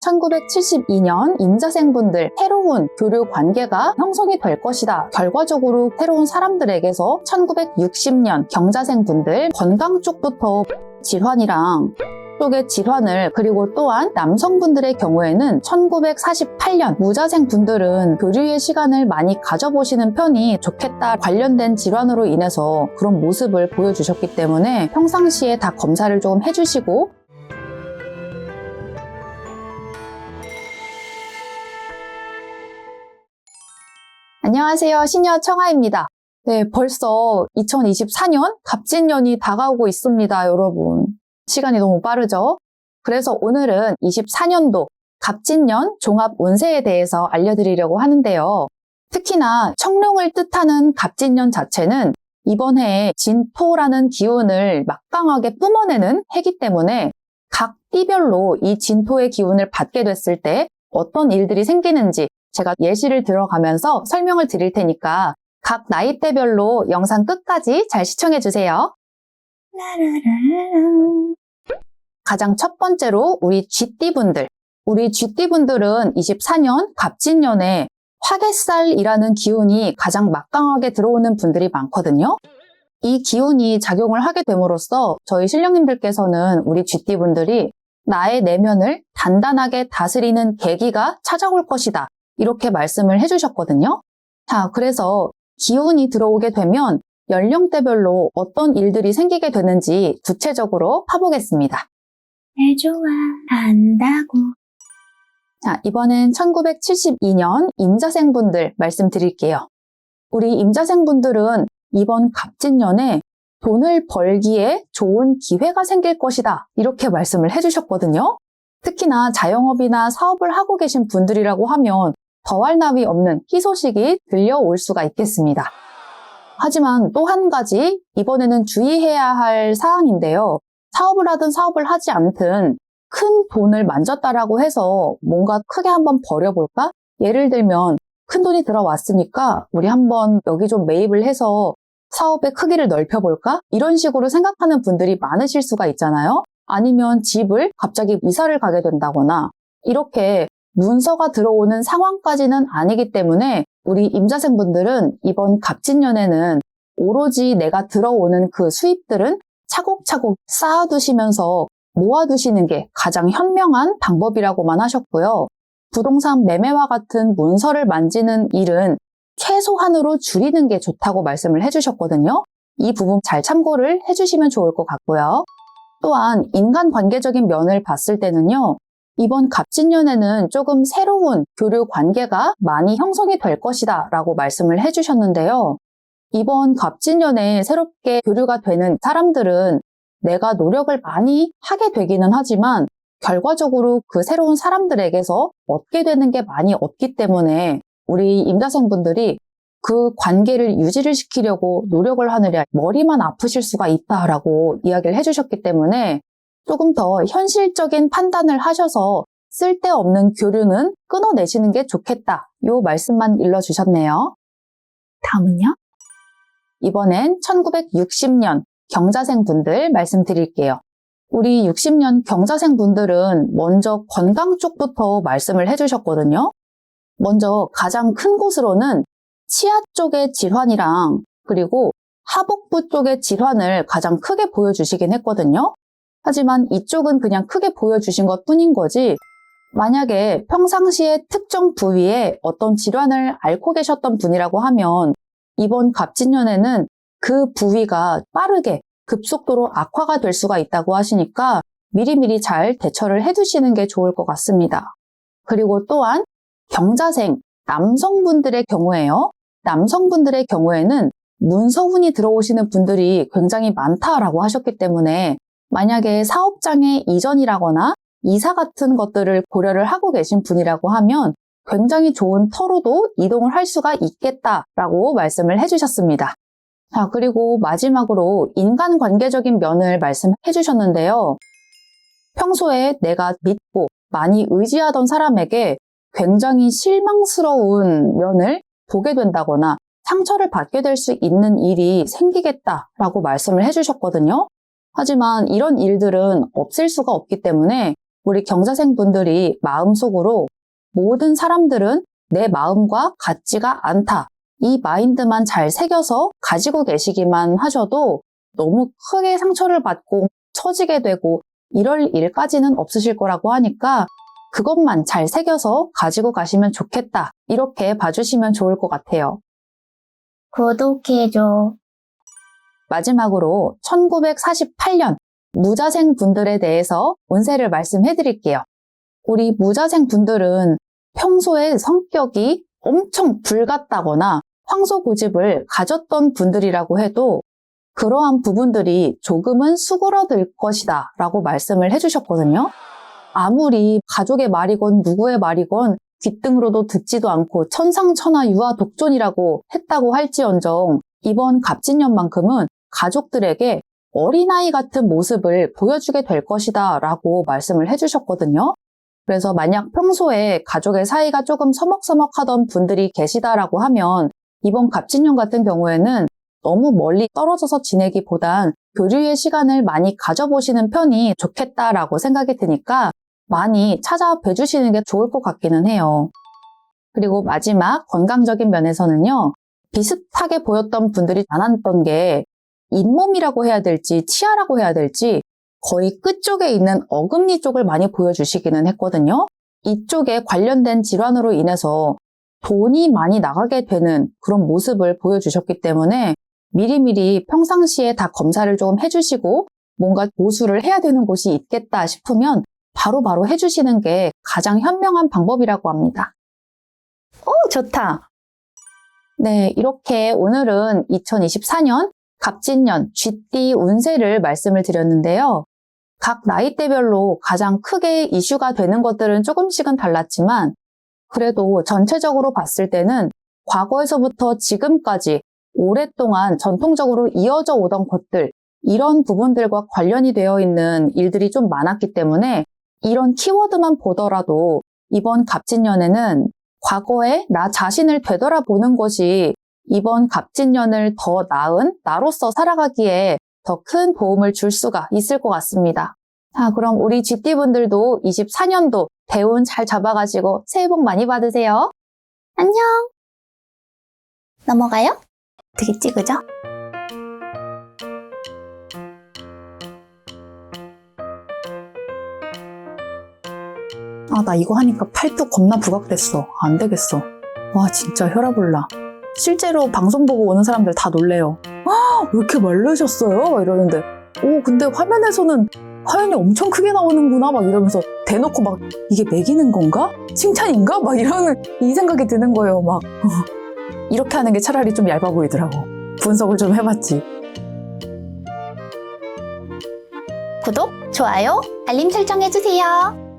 1972년 임자생분들 새로운 교류 관계가 형성이 될 것이다. 결과적으로 새로운 사람들에게서 1960년 경자생분들 건강 쪽부터 질환이랑 쪽의 질환을, 그리고 또한 남성분들의 경우에는 1948년 무자생 분들은 교류의 시간을 많이 가져보시는 편이 좋겠다, 관련된 질환으로 인해서 그런 모습을 보여주셨기 때문에 평상시에 다 검사를 조금 해주시고, 안녕하세요, 시녀 청아입니다. 네, 벌써 2024년 갑진년이 다가오고 있습니다, 여러분. 시간이 너무 빠르죠? 그래서 오늘은 24년도 갑진년 종합 운세에 대해서 알려드리려고 하는데요. 특히나 청룡을 뜻하는 갑진년 자체는 이번 해에 진토라는 기운을 막강하게 뿜어내는 해이기 때문에 각 띠별로 이 진토의 기운을 받게 됐을 때 어떤 일들이 생기는지 제가 예시를 들어가면서 설명을 드릴 테니까 각 나이대별로 영상 끝까지 잘 시청해주세요. 가장 첫 번째로 우리 쥐띠분들. 우리 쥐띠분들은 24년 갑진년에 화개살이라는 기운이 가장 막강하게 들어오는 분들이 많거든요. 이 기운이 작용을 하게 됨으로써 저희 신령님들께서는 우리 쥐띠분들이 나의 내면을 단단하게 다스리는 계기가 찾아올 것이다, 이렇게 말씀을 해주셨거든요. 자, 그래서 기운이 들어오게 되면 연령대별로 어떤 일들이 생기게 되는지 구체적으로 파보겠습니다. 날 좋아한다고. 자, 이번엔 1972년 임자생분들 말씀드릴게요. 우리 임자생분들은 이번 갑진년에 돈을 벌기에 좋은 기회가 생길 것이다, 이렇게 말씀을 해주셨거든요. 특히나 자영업이나 사업을 하고 계신 분들이라고 하면 더할 나위 없는 희소식이 들려올 수가 있겠습니다. 하지만 또 한 가지 이번에는 주의해야 할 사항인데요. 사업을 하든 사업을 하지 않든 큰 돈을 만졌다라고 해서 뭔가 크게 한번 버려볼까? 예를 들면 큰 돈이 들어왔으니까 우리 한번 여기 좀 매입을 해서 사업의 크기를 넓혀볼까? 이런 식으로 생각하는 분들이 많으실 수가 있잖아요. 아니면 집을 갑자기 이사를 가게 된다거나, 이렇게 문서가 들어오는 상황까지는 아니기 때문에 우리 임자생분들은 이번 갑진년에는 오로지 내가 들어오는 그 수입들은 차곡차곡 쌓아두시면서 모아두시는 게 가장 현명한 방법이라고만 하셨고요. 부동산 매매와 같은 문서를 만지는 일은 최소한으로 줄이는 게 좋다고 말씀을 해주셨거든요. 이 부분 잘 참고를 해주시면 좋을 것 같고요. 또한 인간관계적인 면을 봤을 때는요, 이번 갑진년에는 조금 새로운 교류 관계가 많이 형성이 될 것이다 라고 말씀을 해주셨는데요. 이번 갑진년에 새롭게 교류가 되는 사람들은 내가 노력을 많이 하게 되기는 하지만 결과적으로 그 새로운 사람들에게서 얻게 되는 게 많이 없기 때문에 우리 임자생분들이 그 관계를 유지를 시키려고 노력을 하느라 머리만 아프실 수가 있다라고 이야기를 해주셨기 때문에 조금 더 현실적인 판단을 하셔서 쓸데없는 교류는 끊어내시는 게 좋겠다, 이 말씀만 일러주셨네요. 다음은요? 이번엔 1960년 경자생 분들 말씀드릴게요. 우리 60년 경자생 분들은 먼저 건강 쪽부터 말씀을 해주셨거든요. 먼저 가장 큰 곳으로는 치아 쪽의 질환이랑 그리고 하복부 쪽의 질환을 가장 크게 보여주시긴 했거든요. 하지만 이쪽은 그냥 크게 보여주신 것 뿐인 거지, 만약에 평상시에 특정 부위에 어떤 질환을 앓고 계셨던 분이라고 하면 이번 갑진년에는 그 부위가 빠르게 급속도로 악화가 될 수가 있다고 하시니까 미리미리 잘 대처를 해두시는 게 좋을 것 같습니다. 그리고 또한 경자생 남성분들의 경우에요. 남성분들의 경우에는 문서운이 들어오시는 분들이 굉장히 많다라고 하셨기 때문에 만약에 사업장의 이전이라거나 이사 같은 것들을 고려를 하고 계신 분이라고 하면 굉장히 좋은 터로도 이동을 할 수가 있겠다라고 말씀을 해주셨습니다. 자, 그리고 마지막으로 인간관계적인 면을 말씀해 주셨는데요. 평소에 내가 믿고 많이 의지하던 사람에게 굉장히 실망스러운 면을 보게 된다거나 상처를 받게 될 수 있는 일이 생기겠다라고 말씀을 해주셨거든요. 하지만 이런 일들은 없을 수가 없기 때문에 우리 경자생분들이 마음속으로 모든 사람들은 내 마음과 같지가 않다. 이 마인드만 잘 새겨서 가지고 계시기만 하셔도 너무 크게 상처를 받고 처지게 되고 이럴 일까지는 없으실 거라고 하니까 그것만 잘 새겨서 가지고 가시면 좋겠다. 이렇게 봐주시면 좋을 것 같아요. 구독해줘. 마지막으로 1948년 무자생 분들에 대해서 운세를 말씀해 드릴게요. 우리 무자생 분들은 평소에 성격이 엄청 불같다거나 황소고집을 가졌던 분들이라고 해도 그러한 부분들이 조금은 수그러들 것이다 라고 말씀을 해주셨거든요. 아무리 가족의 말이건 누구의 말이건 귓등으로도 듣지도 않고 천상천하 유아독존이라고 했다고 할지언정 이번 갑진년만큼은 가족들에게 어린아이 같은 모습을 보여주게 될 것이다 라고 말씀을 해주셨거든요. 그래서 만약 평소에 가족의 사이가 조금 서먹서먹하던 분들이 계시다라고 하면 이번 갑진년 같은 경우에는 너무 멀리 떨어져서 지내기보단 교류의 시간을 많이 가져보시는 편이 좋겠다라고 생각이 드니까 많이 찾아뵈 주시는 게 좋을 것 같기는 해요. 그리고 마지막 건강적인 면에서는요. 비슷하게 보였던 분들이 많았던 게 잇몸이라고 해야 될지 치아라고 해야 될지 거의 끝쪽에 있는 어금니 쪽을 많이 보여주시기는 했거든요. 이쪽에 관련된 질환으로 인해서 돈이 많이 나가게 되는 그런 모습을 보여주셨기 때문에 미리미리 평상시에 다 검사를 조금 해주시고 뭔가 보수를 해야 되는 곳이 있겠다 싶으면 바로바로 해주시는 게 가장 현명한 방법이라고 합니다. 오, 좋다. 네, 이렇게 오늘은 2024년 갑진년 쥐띠 운세를 말씀을 드렸는데요. 각 나이대별로 가장 크게 이슈가 되는 것들은 조금씩은 달랐지만 그래도 전체적으로 봤을 때는 과거에서부터 지금까지 오랫동안 전통적으로 이어져 오던 것들, 이런 부분들과 관련이 되어 있는 일들이 좀 많았기 때문에 이런 키워드만 보더라도 이번 갑진년에는 과거에 나 자신을 되돌아보는 것이 이번 갑진년을 더 나은 나로서 살아가기에 더 큰 도움을 줄 수가 있을 것 같습니다. 자, 그럼 우리 쥐띠분들도 24년도 대운 잘 잡아가지고 새해 복 많이 받으세요. 안녕. 넘어가요? 되겠지, 그죠? 아, 나 이거 하니까 팔뚝 겁나 부각됐어. 안 되겠어. 와, 진짜 혈압 올라. 실제로 방송 보고 오는 사람들 다 놀래요. 아, 왜 이렇게 마르셨어요? 이러는데 근데 화면에서는 화면이 엄청 크게 나오는구나 막 이러면서 대놓고 막 이게 매기는 건가? 칭찬인가? 막 이러는 이 생각이 드는 거예요. 막 이렇게 하는 게 차라리 좀 얇아 보이더라고. 분석을 좀 해봤지. 구독, 좋아요, 알림 설정 해주세요.